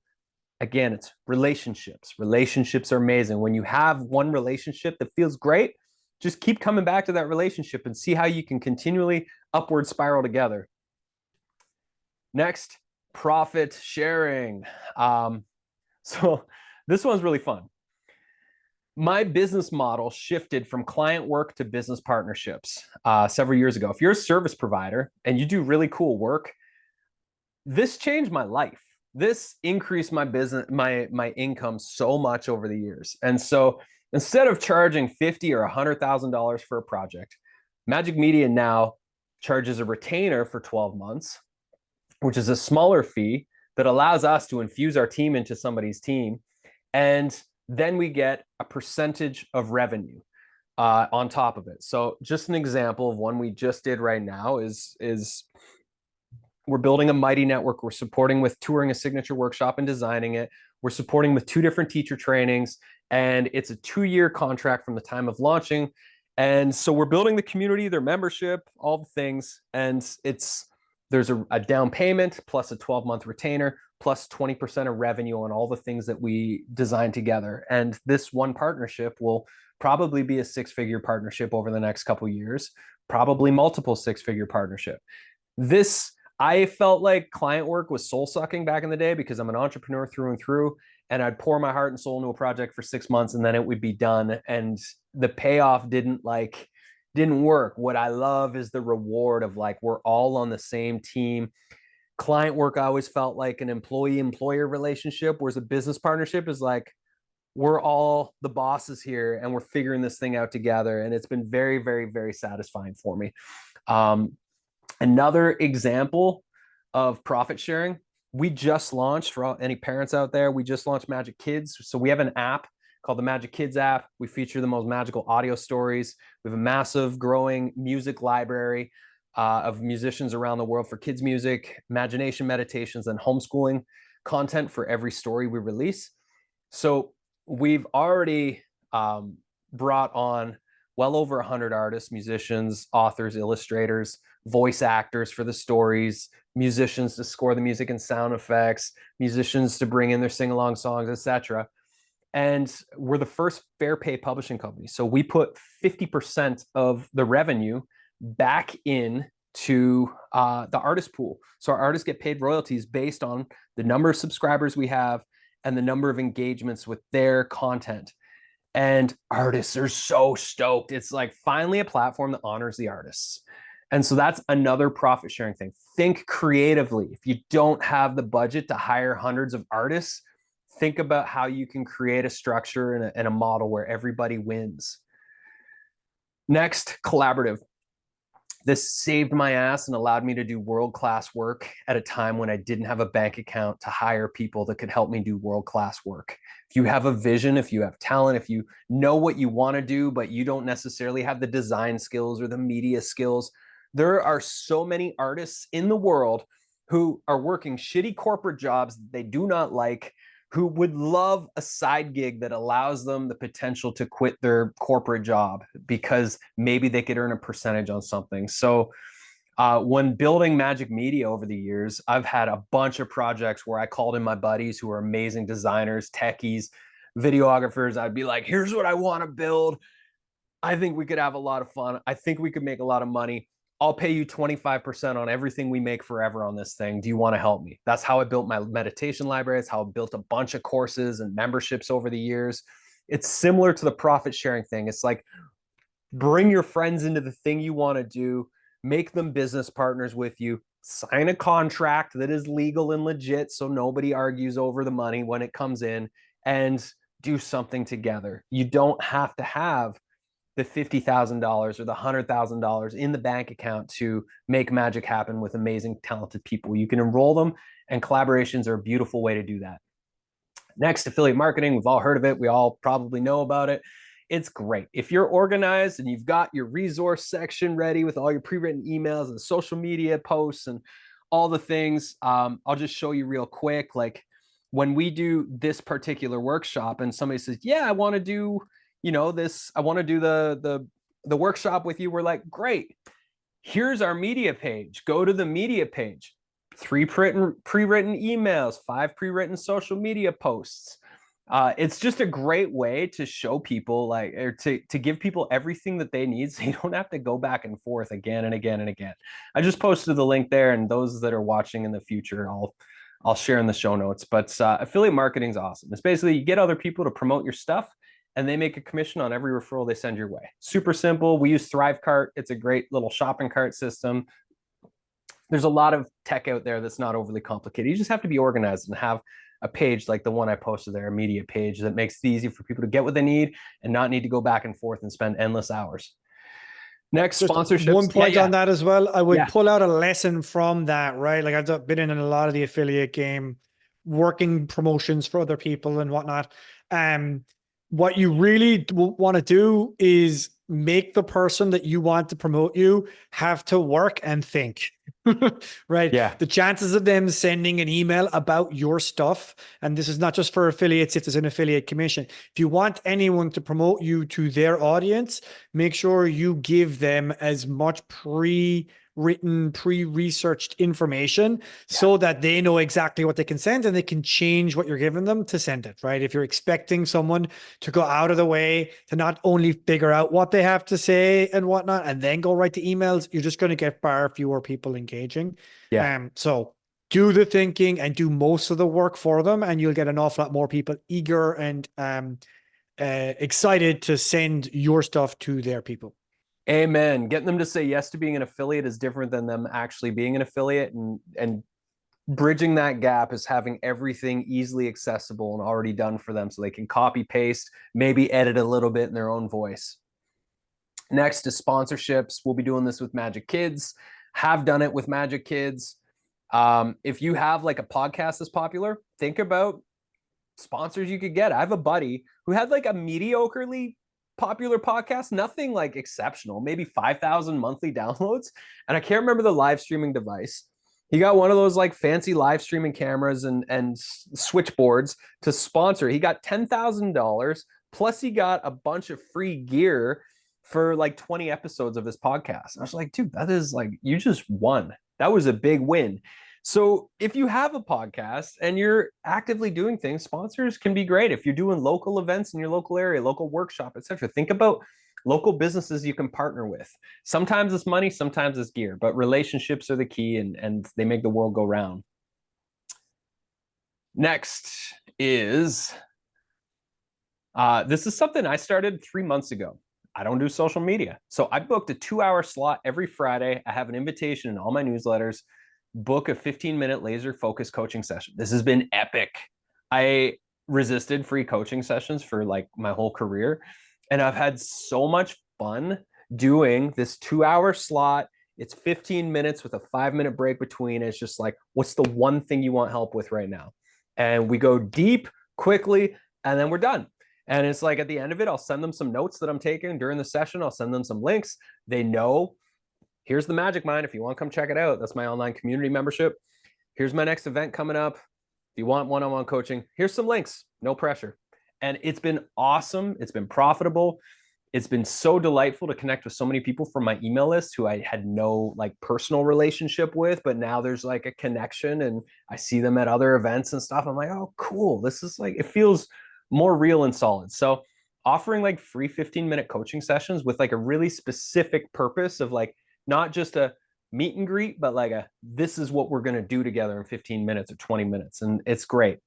Again, it's relationships. Relationships are amazing. When you have one relationship that feels great, just keep coming back to that relationship and see how you can continually upward spiral together. Next, profit sharing. So this one's really fun. My business model shifted from client work to business partnerships several years ago. If you're a service provider and you do really cool work, this changed my life. This increased my business, my income so much over the years. And so instead of charging $50,000 or $100,000 for a project, Majik Media now charges a retainer for 12 months, which is a smaller fee that allows us to infuse our team into somebody's team. And then we get a percentage of revenue on top of it. So just an example of one we just did right now is we're building a mighty network. We're supporting with touring a signature workshop and designing it. We're supporting with 2 different teacher trainings, and it's a 2-year contract from the time of launching. And so we're building the community, their membership, all the things. And there's a down payment plus a 12-month retainer plus 20% of revenue on all the things that we design together. And this one partnership will probably be a 6-figure partnership over the next couple of years, probably multiple 6-figure partnership. I felt like client work was soul sucking back in the day because I'm an entrepreneur through and through, and I'd pour my heart and soul into a project for 6 months and then it would be done. And the payoff didn't work. What I love is the reward of like, we're all on the same team. Client work, I always felt like an employee-employer relationship, whereas a business partnership is like, we're all the bosses here and we're figuring this thing out together. And it's been very, very, very satisfying for me. Another example of profit sharing, we just launched, for any parents out there, we just launched Majik Kids. So we have an app called the Majik Kids app. We feature the most magical audio stories. We have a massive growing music library of musicians around the world for kids music, imagination meditations, and homeschooling content for every story we release. So we've already brought on well over 100 artists, musicians, authors, illustrators, voice actors for the stories, musicians to score the music and sound effects, musicians to bring in their sing-along songs, etc. And we're the first fair pay publishing company. So we put 50% of the revenue back in to the artist pool. So our artists get paid royalties based on the number of subscribers we have and the number of engagements with their content. And artists are so stoked. It's like finally a platform that honors the artists. And so that's another profit sharing thing. Think creatively. If you don't have the budget to hire hundreds of artists, think about how you can create a structure and a model where everybody wins. Next, collaborative. This saved my ass and allowed me to do world-class work at a time when I didn't have a bank account to hire people that could help me do world-class work. If you have a vision, if you have talent, if you know what you want to do, but you don't necessarily have the design skills or the media skills, there are so many artists in the world who are working shitty corporate jobs that they do not like, who would love a side gig that allows them the potential to quit their corporate job because maybe they could earn a percentage on something. So when building Majik Media over the years, I've had a bunch of projects where I called in my buddies who are amazing designers, techies, videographers. I'd be like, here's what I want to build. I think we could have a lot of fun. I think we could make a lot of money. I'll pay you 25% on everything we make forever on this thing. Do you want to help me? That's how I built my meditation library. It's how I built a bunch of courses and memberships over the years. It's similar to the profit sharing thing. It's like, bring your friends into the thing you want to do, make them business partners with you, sign a contract that is legal and legit so nobody argues over the money when it comes in, and do something together. You don't have to have the $50,000 or the $100,000 in the bank account to make magic happen with amazing, talented people. You can enroll them, and collaborations are a beautiful way to do that. Next, affiliate marketing. We've all heard of it. We all probably know about it. It's great. If you're organized and you've got your resource section ready with all your pre-written emails and social media posts and all the things, I'll just show you real quick. Like, when we do this particular workshop and somebody says, yeah, I want to do, this, I want to do the workshop with you. We're like, great. Here's our media page. Go to the media page. 3 pre-written emails, 5 pre-written social media posts. It's just a great way to show people or to give people everything that they need, so you don't have to go back and forth again and again and again. I just posted the link there, and those that are watching in the future, I'll share in the show notes. But affiliate marketing is awesome. It's basically you get other people to promote your stuff, and they make a commission on every referral they send your way. Super simple. We use ThriveCart. It's a great little shopping cart system. There's a lot of tech out there that's not overly complicated. You just have to be organized and have a page like the one I posted there, a media page that makes it easy for people to get what they need and not need to go back and forth and spend endless hours. Next, Just sponsorships. one point on that as well. I would Yeah. pull out a lesson from that, right? Like I've been in a lot of the affiliate game, working promotions for other people and whatnot. What you really want to do is make the person that you want to promote you have to work and think. Right? Yeah. The chances of them sending an email about your stuff, and this is not just for affiliates, if there's an affiliate commission. If you want anyone to promote you to their audience, make sure you give them as much pre-written, pre-researched information so that they know exactly what they can send and they can change what you're giving them to send it, right? If you're expecting someone to go out of the way to not only figure out what they have to say and whatnot, and then go write the emails, you're just going to get far fewer people engaging. Yeah. So do the thinking and do most of the work for them, and you'll get an awful lot more people eager and excited to send your stuff to their people. Amen. Getting them to say yes to being an affiliate is different than them actually being an affiliate, and bridging that gap is having everything easily accessible and already done for them so they can copy paste, maybe edit a little bit in their own voice. Next is sponsorships. We'll be doing this with Magic Kids, have done it with Magic Kids. If you have like a podcast that's popular, think about sponsors you could get. I have a buddy who had like a mediocrely popular podcast, nothing like exceptional, maybe 5,000 monthly downloads. And I can't remember the live streaming device. He got one of those like fancy live streaming cameras and switchboards to sponsor. He got $10,000 plus he got a bunch of free gear for like 20 episodes of his podcast. I was like, dude, that is like, you just won. That was a big win. So if you have a podcast and you're actively doing things, sponsors can be great. If you're doing local events in your local area, local workshop, etc., think about local businesses you can partner with. Sometimes it's money, sometimes it's gear, but relationships are the key, and they make the world go round. Next is, this is something I started 3 months ago. I don't do social media. So I booked a 2-hour slot every Friday. I have an invitation in all my newsletters. Book a 15-minute laser focus coaching session. This has been epic. I resisted free coaching sessions for like my whole career, and I've had so much fun doing this 2-hour slot. It's 15 minutes with a 5-minute break between. It's just like, what's the one thing you want help with right now? And we go deep quickly, and then we're done. And it's like at the end of it, I'll send them some notes that I'm taking during the session. I'll send them some links. They know, here's the Magic Mind. If you want to come check it out, that's my online community membership. Here's my next event coming up. If you want one-on-one coaching, here's some links, no pressure. And it's been awesome. It's been profitable. It's been so delightful to connect with so many people from my email list who I had no like personal relationship with, but now there's like a connection and I see them at other events and stuff. I'm like, oh, cool. This is like, it feels more real and solid. So offering like free 15-minute coaching sessions with like a really specific purpose of like, not just a meet and greet, but like this is what we're going to do together in 15 minutes or 20 minutes. And it's great.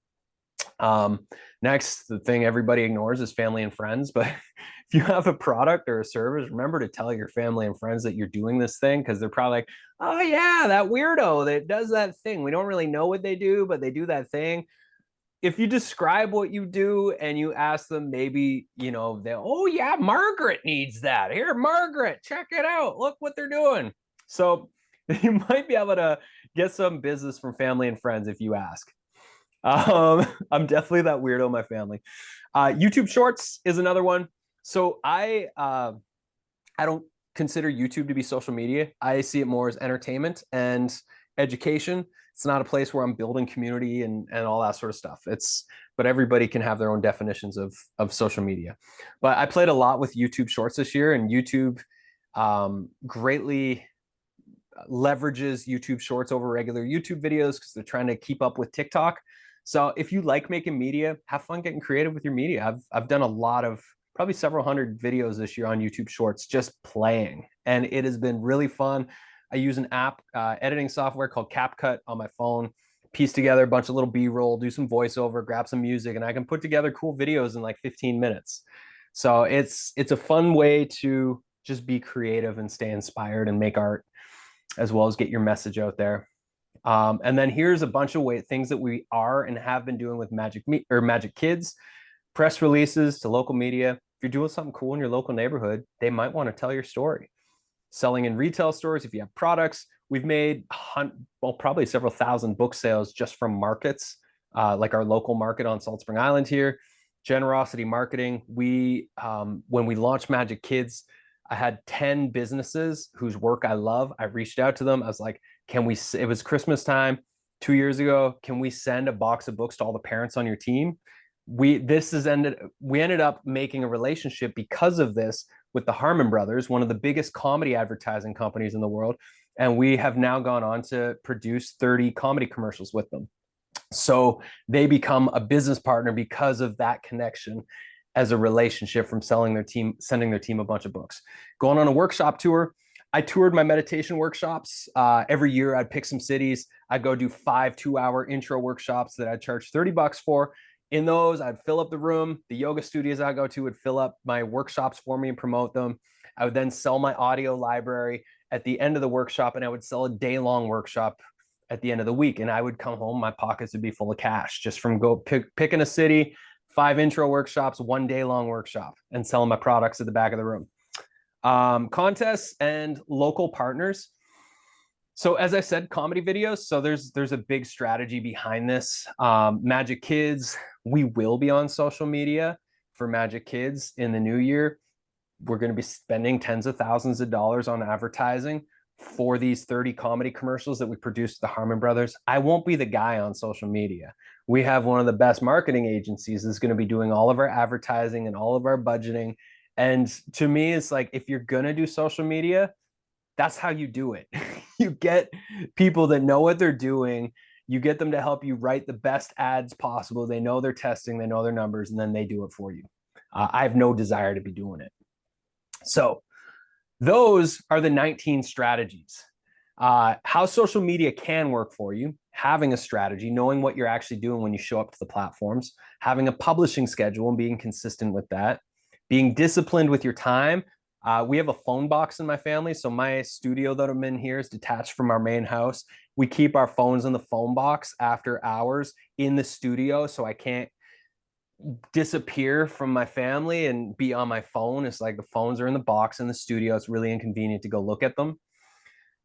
Next, the thing everybody ignores is family and friends. But if you have a product or a service, remember to tell your family and friends that you're doing this thing, because they're probably like, oh yeah, that weirdo that does that thing. We don't really know what they do, but they do that thing. If you describe what you do and you ask them, maybe, oh yeah, Margaret needs that. Here, Margaret, check it out. Look what they're doing. So you might be able to get some business from family and friends if you ask. I'm definitely that weirdo in my family. YouTube Shorts is another one. So I don't consider YouTube to be social media. I see it more as entertainment. And education. It's not a place where I'm building community and all that sort of stuff. But everybody can have their own definitions of social media. But I played a lot with YouTube Shorts this year, and YouTube greatly leverages YouTube Shorts over regular YouTube videos because they're trying to keep up with TikTok. So if you like making media, have fun getting creative with your media. I've done a lot of, probably several hundred videos this year on YouTube Shorts just playing, and it has been really fun. I use an app editing software called CapCut on my phone, piece together a bunch of little B-roll, do some voiceover, grab some music, and I can put together cool videos in like 15 minutes. So it's a fun way to just be creative and stay inspired and make art, as well as get your message out there. And then here's a bunch of things that we are and have been doing with Majik Kids. Press releases to local media. If you're doing something cool in your local neighborhood, they might want to tell your story. Selling in retail stores, if you have products, we've made probably several thousand book sales just from markets, like our local market on Salt Spring Island here. Generosity marketing. When we launched Majik Kids, I had 10 businesses whose work I love. I reached out to them. I was like, it was Christmas time 2 years ago. Can we send a box of books to all the parents on your team? We ended up making a relationship because of this with the Harmon Brothers, one of the biggest comedy advertising companies in the world. And we have now gone on to produce 30 comedy commercials with them. So they become a business partner because of that connection as a relationship from sending their team a bunch of books. Going on a workshop tour. I toured my meditation workshops. Every year I'd pick some cities. I'd go do 5 2-hour intro workshops that I'd charge $30 for. In those, I'd fill up the room. The yoga studios I go to would fill up my workshops for me and promote them. I would then sell my audio library at the end of the workshop, and I would sell a day-long workshop at the end of the week. And I would come home, my pockets would be full of cash just from picking a city, 5 intro workshops, 1 day-long workshop, and selling my products at the back of the room. Contests and local partners. So as I said, comedy videos. So there's a big strategy behind this. Majik Kids, we will be on social media for Majik Kids in the new year. We're going to be spending tens of thousands of dollars on advertising for these 30 comedy commercials that we produced with the Harmon Brothers. I won't be the guy on social media. We have one of the best marketing agencies that's going to be doing all of our advertising and all of our budgeting. And to me, it's like, if you're going to do social media, that's how you do it. You get people that know what they're doing. You get them to help you write the best ads possible. They know they're testing, they know their numbers, and then they do it for you. I have no desire to be doing it. So those are the 19 strategies. How social media can work for you: having a strategy, knowing what you're actually doing when you show up to the platforms, having a publishing schedule and being consistent with that, being disciplined with your time. We have a phone box in my family. So my studio that I'm in here is detached from our main house. We keep our phones in the phone box after hours in the studio, so I can't disappear from my family and be on my phone. It's like the phones are in the box in the studio. It's really inconvenient to go look at them.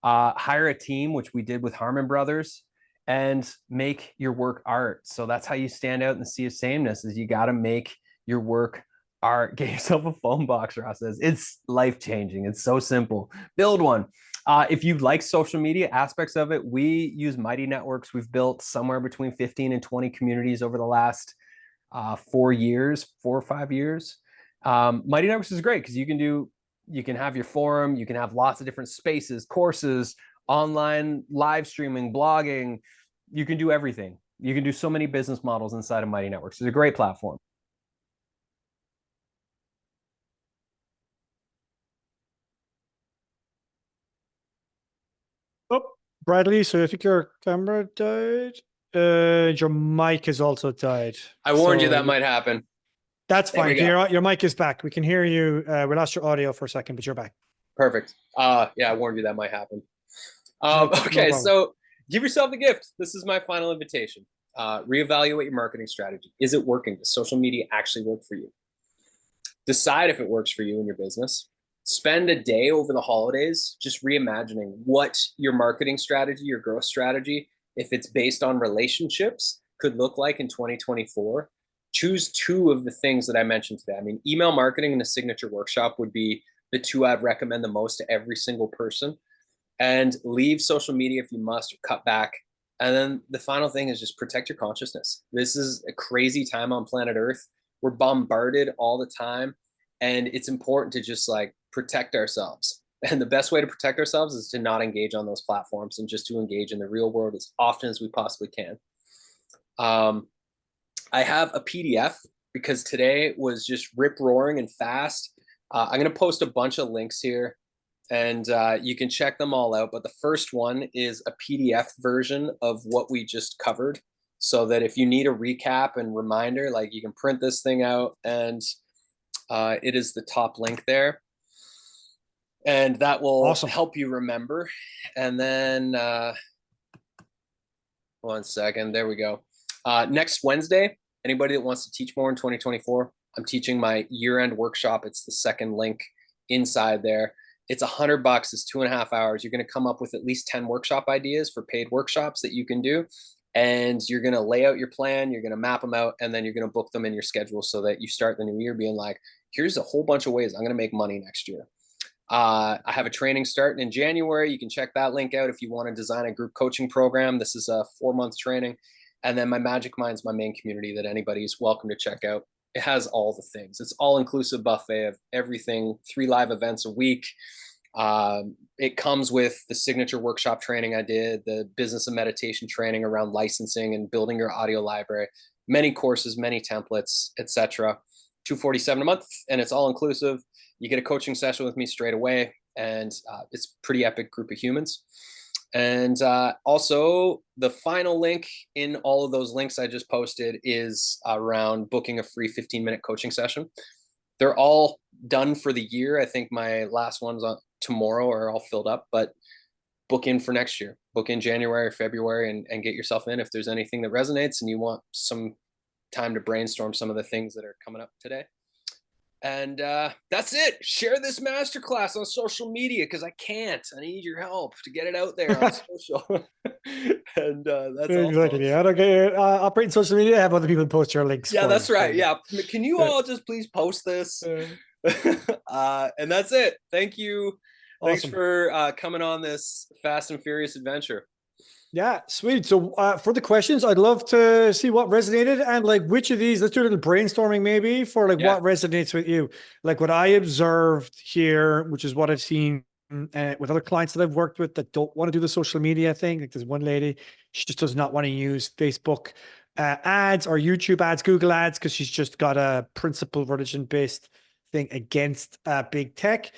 Hire a team, which we did with Harmon Brothers, and make your work art. So that's how you stand out in the sea of sameness, is you got to make your work art. Get yourself a phone box, Ross says. It's life-changing. It's so simple. Build one. If you like social media aspects of it, we use Mighty Networks. We've built somewhere between 15 and 20 communities over the last 4 or 5 years. Mighty Networks is great because you can have your forum, you can have lots of different spaces, courses, online live streaming, blogging. You can do everything. You can do so many business models inside of Mighty Networks. It's a great platform. Oh, Bradley, so I think your camera died. Your mic has also died. I warned you So that might happen. That's There we fine. go. Your mic is back. We can hear you. We lost your audio for a second, but you're back. Perfect. Yeah, I warned you that might happen. No Okay, problem. so give yourself a gift. This is my final invitation. Reevaluate your marketing strategy. Is it working? Does social media actually work for you? Decide if it works for you and your business. Spend a day over the holidays just reimagining what your marketing strategy, your growth strategy, if it's based on relationships, could look like in 2024. Choose 2 of the things that I mentioned today. I mean, email marketing and a signature workshop would be the 2 I'd recommend the most to every single person. and leave social media if you must, or cut back. And then the final thing is just protect your consciousness. This is a crazy time on planet Earth. We're bombarded all the time, and it's important to just like protect ourselves. And the best way to protect ourselves is to not engage on those platforms and just to engage in the real world as often as we possibly can. I have a PDF because today was just rip roaring and fast. I'm going to post a bunch of links here, and you can check them all out. But the first one is a PDF version of what we just covered, so that if you need a recap and reminder, like you can print this thing out, and it is the top link there. And that will help you remember. And then, one second, there we go. Next Wednesday, anybody that wants to teach more in 2024, I'm teaching my year-end workshop. It's the second link inside there. It's $100. It's 2.5 hours. You're going to come up with at least 10 workshop ideas for paid workshops that you can do. And you're going to lay out your plan. You're going to map them out, and then you're going to book them in your schedule so that you start the new year being like, here's a whole bunch of ways I'm going to make money next year. I have a training starting in January. You can check that link out if you want to design a group coaching program. This is a 4-month training. And then my Magic Mind's my main community that anybody is welcome to check out. It has all the things. It's all-inclusive buffet of everything, 3 live events a week. It comes with the signature workshop training I did, the business and meditation training around licensing and building your audio library, many courses, many templates, etc. $247 a month, and it's all inclusive. You get a coaching session with me straight away, and it's a pretty epic group of humans. And also, the final link in all of those links I just posted is around booking a free 15-minute coaching session. They're all done for the year. I think my last ones on tomorrow are all filled up, but book in for next year. Book in January or February and get yourself in if there's anything that resonates and you want some time to brainstorm some of the things that are coming up today. And that's it. Share this masterclass on social media because I can't. I need your help to get it out there on social. And that's exactly. Yeah, okay. Operate in social media. Have other people post your links. Yeah, that's right. Yeah, can you all just please post this? And that's it. Thank you. Awesome. Thanks for coming on this fast and furious adventure. Yeah, sweet. So for the questions, I'd love to see what resonated and like which of these, let's do a little brainstorming maybe for like what resonates with you. Like what I observed here, which is what I've seen with other clients that I've worked with that don't want to do the social media thing. Like there's one lady, she just does not want to use Facebook ads or YouTube ads, Google ads, because she's just got a principle religion-based thing against big tech,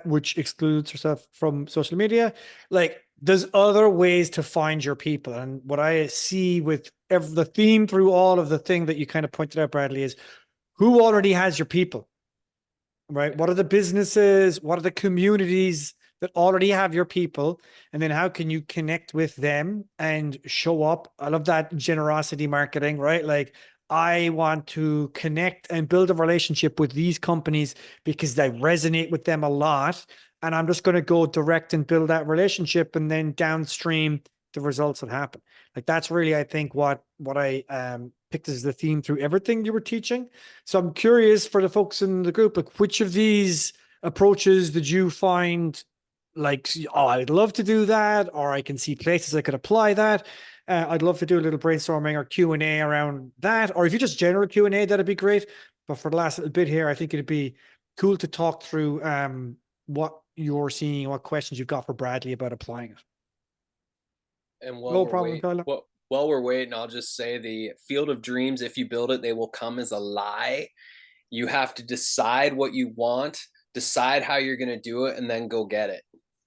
which excludes herself from social media. Like, there's other ways to find your people. And what I see with the theme through all of the thing that you kind of pointed out, Bradley, is who already has your people, right? What are the businesses? What are the communities that already have your people? And then how can you connect with them and show up? I love that generosity marketing, right? Like, I want to connect and build a relationship with these companies because they resonate with them a lot. And I'm just going to go direct and build that relationship and then downstream the results that happen. Like that's really, I think, what I picked as the theme through everything you were teaching. So I'm curious for the folks in the group, like which of these approaches did you find like, oh, I'd love to do that, or I can see places I could apply that. I'd love to do a little brainstorming or Q&A around that. Or if you just general Q&A, that'd be great. But for the last little bit here, I think it'd be cool to talk through what you're seeing, what questions you've got for Bradley about applying it. And while we're waiting, I'll just say the field of dreams, if you build it, they will come as a lie. You have to decide what you want, decide how you're going to do it, and then go get it.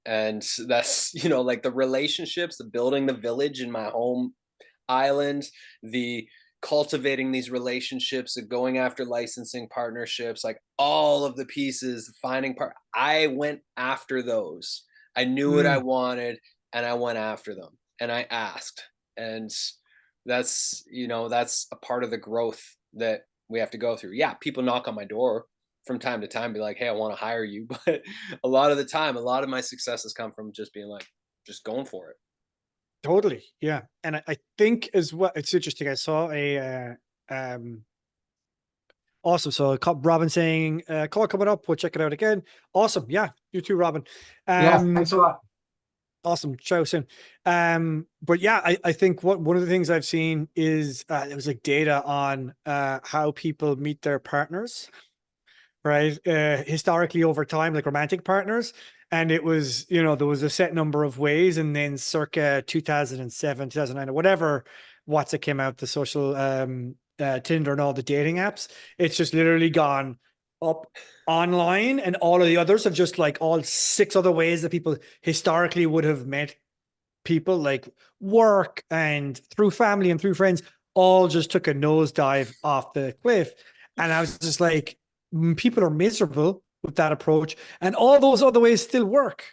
And that's, you know, like the relationships, the building the village in my home island, the cultivating these relationships, and going after licensing partnerships, like all of the pieces, finding I went after those. I knew what I wanted and I went after them and I asked. And that's, you know, that's a part of the growth that we have to go through. Yeah, people knock on my door from time to time, be like, hey, I want to hire you. But a lot of the time, a lot of my successes come from just being like, just going for it. Totally. Yeah. And I think as well, it's interesting. I saw a, awesome. So Robin saying, call coming up. We'll check it out again. Awesome. Yeah. You too, Robin. Yeah. Thanks a lot. Awesome. Ciao soon. But yeah, I think one of the things I've seen is there was like data on how people meet their partners, right? Historically over time, like romantic partners. And it was, there was a set number of ways. And then circa 2007, 2009, or whatever, WhatsApp came out, the social Tinder and all the dating apps, it's just literally gone up online. And all of the others have just like all 6 other ways that people historically would have met people, like work and through family and through friends, all just took a nosedive off the cliff. And I was just like, people are miserable with that approach. And all those other ways still work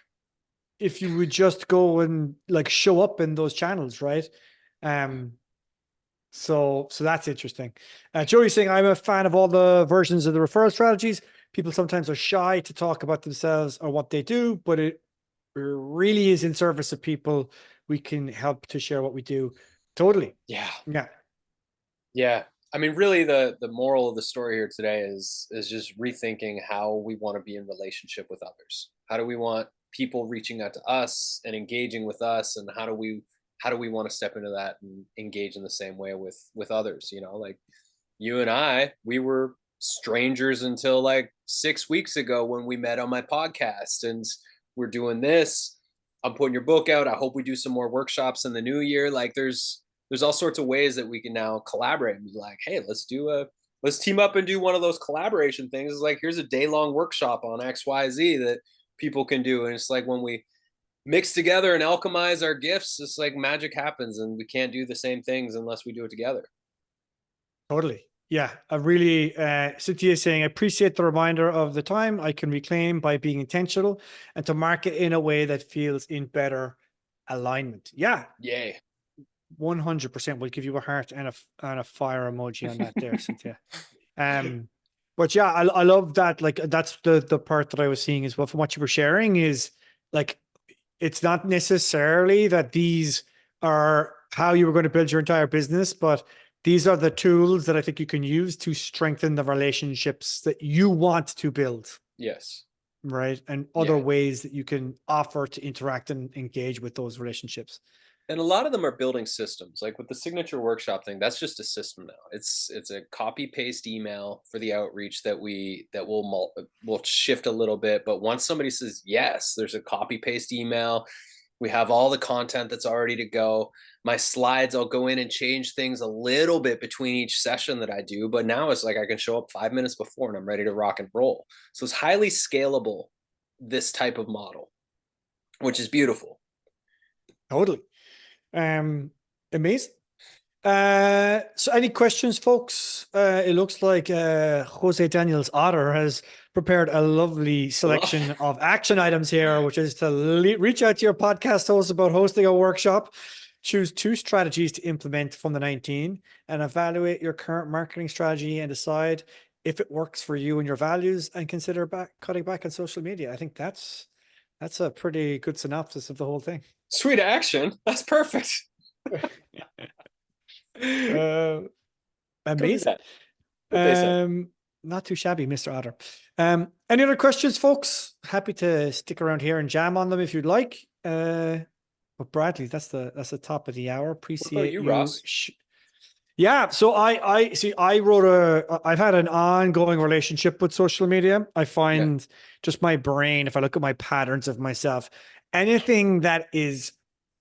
if you would just go and like show up in those channels, right? So that's interesting. Joey's saying, I'm a fan of all the versions of the referral strategies. People sometimes are shy to talk about themselves or what they do, but it really is in service of people. We can help to share what we do. Totally. Yeah. Yeah. Yeah. I mean, really the moral of the story here today is just rethinking how we want to be in relationship with others. How do we want people reaching out to us and engaging with us, and how do we want to step into that and engage in the same way with others, like you and I, we were strangers until like 6 weeks ago when we met on my podcast, and we're doing this. I'm putting your book out. I hope we do some more workshops in the new year. Like there's all sorts of ways that we can now collaborate and be like, hey, let's team up and do one of those collaboration things. It's like, here's a day-long workshop on XYZ that people can do. And it's like when we mix together and alchemize our gifts, it's like magic happens, and we can't do the same things unless we do it together. Totally. Yeah. I really, Cynthia is saying, I appreciate the reminder of the time I can reclaim by being intentional and to market in a way that feels in better alignment. Yeah. Yay. 100%. We'll give you a heart and a fire emoji on that there, Cynthia. But yeah, I love that. Like that's the part that I was seeing as well from what you were sharing is like, it's not necessarily that these are how you were going to build your entire business, but these are the tools that I think you can use to strengthen the relationships that you want to build. Yes. Right. And other ways that you can offer to interact and engage with those relationships. And a lot of them are building systems. Like with the signature workshop thing, that's just a system now. It's a copy paste email for the outreach that will shift a little bit. But once somebody says yes, there's a copy paste email. We have all the content that's already to go. My slides, I'll go in and change things a little bit between each session that I do. But now it's like I can show up 5 minutes before and I'm ready to rock and roll. So it's highly scalable, this type of model, which is beautiful. Totally. Amazing. So any questions, folks? It looks like Jose Daniels Otter has prepared a lovely selection of action items here, which is to reach out to your podcast host about hosting a workshop, choose 2 strategies to implement from the 19, and evaluate your current marketing strategy and decide if it works for you and your values, and consider cutting back on social media. I think that's a pretty good synopsis of the whole thing. Sweet action. That's perfect. Amazing. Not too shabby, Mr. Otter. Any other questions, folks? Happy to stick around here and jam on them if you'd like. But Bradley, that's the top of the hour. Appreciate you, Ross. Yeah, so I've had an ongoing relationship with social media. I find just my brain, if I look at my patterns of myself, anything that is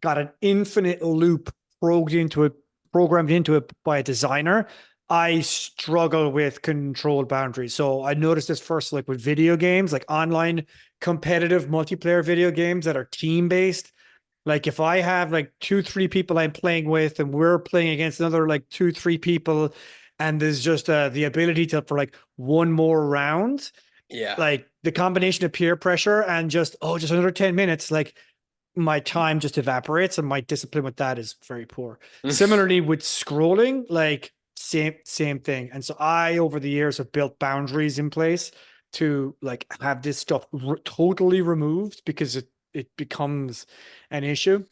got an infinite loop programmed into it by a designer, I struggle with control boundaries. So I noticed this first, like with video games, like online competitive multiplayer video games that are team-based. Like if I have like 2-3 people I'm playing with and we're playing against another like 2-3 people, and there's just the ability for like one more round. Yeah. Like the combination of peer pressure and just another 10 minutes, like my time just evaporates, and my discipline with that is very poor. Similarly with scrolling, like same thing. And so I, over the years, have built boundaries in place to like have this stuff totally removed, because it becomes an issue.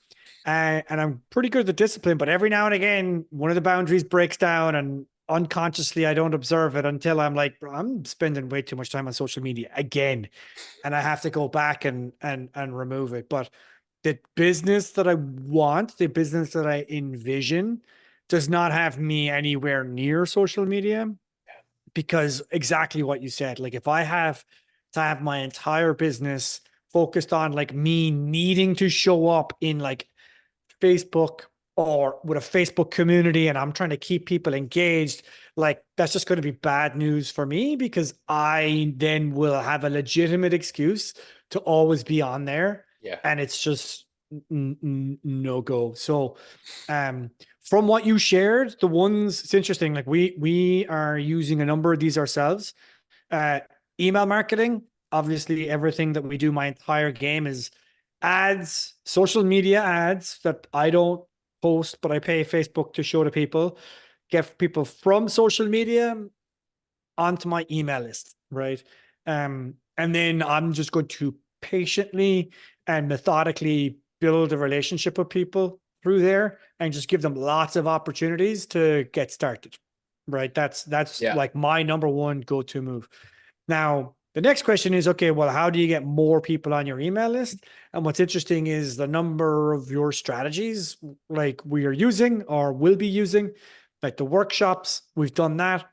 And I'm pretty good at the discipline, but every now and again, one of the boundaries breaks down, and unconsciously I don't observe it until I'm like, I'm spending way too much time on social media again, and I have to go back and remove it. But the business that I want, the business that I envision, does not have me anywhere near social media, because exactly what you said. Like, if I have to have my entire business focused on like me needing to show up in like Facebook or with a Facebook community, and I'm trying to keep people engaged, like that's just going to be bad news for me, because I then will have a legitimate excuse to always be on there. Yeah. And it's just no go. So from what you shared, the ones, it's interesting, like we are using a number of these ourselves. uh Email marketing, obviously everything that we do, my entire game is ads, social media ads that I don't post, but I pay Facebook to show to people, get people from social media onto my email list, right? And then I'm just going to patiently and methodically build a relationship with people through there and just give them lots of opportunities to get started, right? That's Yeah. like my number one go-to move. Now, the next question is, okay, well, how do you get more people on your email list? And what's interesting is the number of your strategies, like we are using or will be using, like the workshops, we've done that.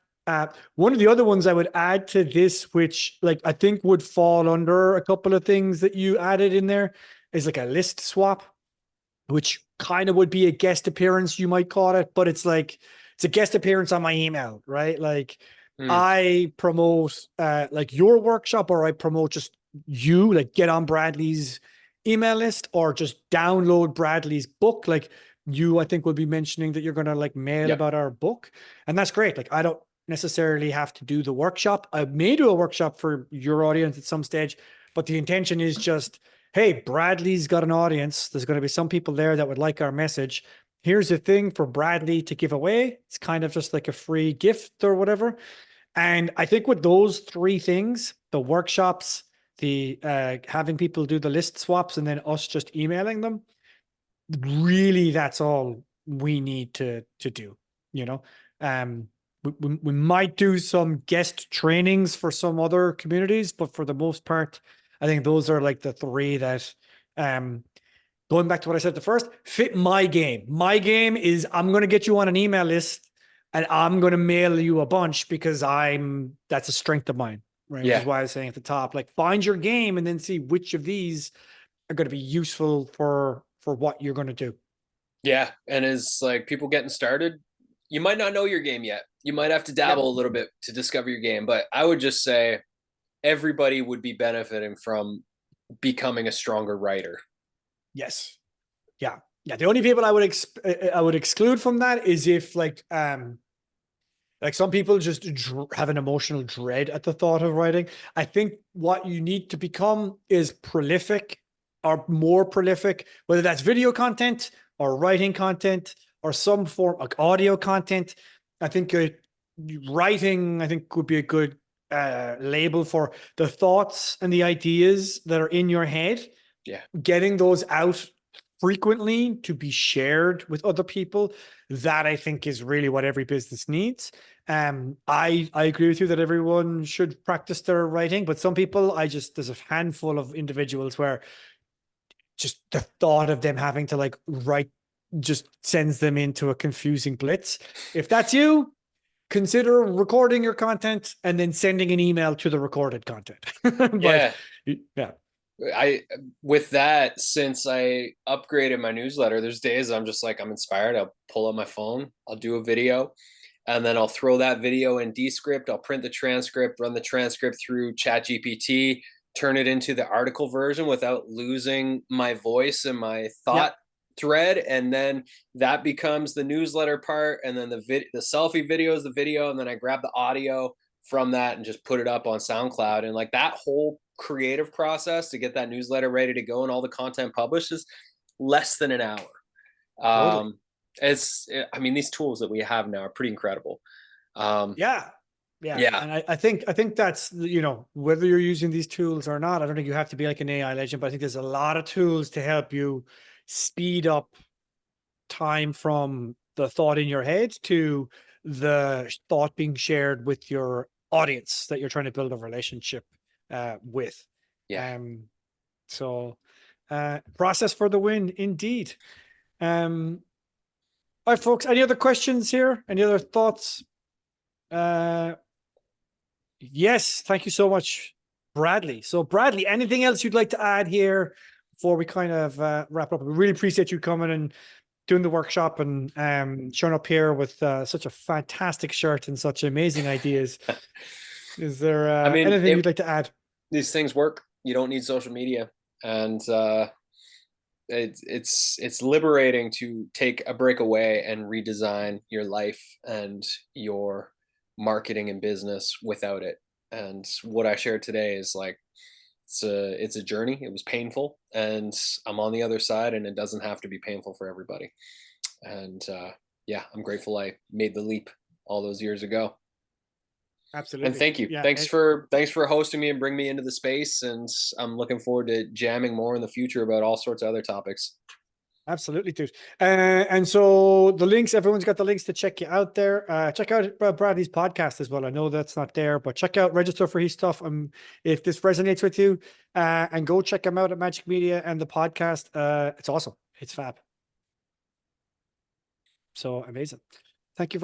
One of the other ones I would add to this, which like I think would fall under a couple of things that you added in there, is like a list swap, which kind of would be a guest appearance, you might call it, but it's like, it's a guest appearance on my email, right? Like I promote like your workshop, or I promote just you, like get on Bradley's email list or just download Bradley's book. Like you, I think, will be mentioning that you're going to like mail Yeah. about our book. And that's great. Like I don't necessarily have to do the workshop. I may do a workshop for your audience at some stage, but the intention is just, hey, Bradley's got an audience. There's going to be some people there that would like our message. Here's the thing for Bradley to give away. It's kind of just like a free gift or whatever. And I think with those three things, the workshops, the having people do the list swaps, and then us just emailing them, really that's all we need to do, you know. We might do some guest trainings for some other communities, but for the most part, I think those are like the three that going back to what I said at the first, fit my game. My game is I'm going to get you on an email list and I'm going to mail you a bunch because that's a strength of mine, right? Which Yeah. is why I was saying at the top, like find your game and then see which of these are going to be useful for what you're going to do. Yeah. And as like people getting started, you might not know your game yet. You might have to dabble a little bit to discover your game. But I would just say everybody would be benefiting from becoming a stronger writer. Yes. Yeah. Yeah. The only people I would exclude from that is if like some people just have an emotional dread at the thought of writing. I think what you need to become is prolific or more prolific, whether that's video content or writing content or some form like audio content. I think writing, I think, would be a good label for the thoughts and the ideas that are in your head. Yeah. Getting those out frequently to be shared with other people, that I think is really what every business needs. I agree with you that everyone should practice their writing, but some people, there's a handful of individuals where just the thought of them having to like write just sends them into a confusing blitz. If that's you, consider recording your content and then sending an email to the recorded content. Yeah. Yeah. With that, since I upgraded my newsletter, there's days I'm just like, I'm inspired. I'll pull up my phone, I'll do a video, and then I'll throw that video in Descript. I'll print the transcript, run the transcript through ChatGPT, turn it into the article version without losing my voice and my thought thread. And then that becomes the newsletter part. And then the selfie video is the video. And then I grab the audio from that and just put it up on SoundCloud. And like that whole creative process to get that newsletter ready to go and all the content published is less than an hour. Totally. I mean, these tools that we have now are pretty incredible. Yeah. Yeah. And I think that's, you know, whether you're using these tools or not, I don't think you have to be like an AI legend, but I think there's a lot of tools to help you speed up time from the thought in your head to the thought being shared with your audience that you're trying to build a relationship with. Yeah. So Process for the win, indeed. All right, folks. Any other questions here? Any other thoughts? Yes, thank you so much, Bradley. So, Bradley, anything else you'd like to add here before we kind of wrap up? We really appreciate you coming and doing the workshop and showing up here with such a fantastic shirt and such amazing ideas. Is there anything you'd like to add? These things work. You don't need social media, and it's liberating to take a break away and redesign your life and your marketing and business without it. And what I shared today is like it's a journey. It was painful, and I'm on the other side, and it doesn't have to be painful for everybody. And yeah, I'm grateful I made the leap all those years ago. Absolutely. And thank you. Yeah, thanks for hosting me and bringing me into the space. And I'm looking forward to jamming more in the future about all sorts of other topics. Absolutely, dude. And so the links, everyone's got the links to check you out there. Check out Bradley's podcast as well. I know that's not there, but register for his stuff. If this resonates with you, and go check him out at Magic Media and the podcast. It's awesome. It's fab. So amazing. Thank you.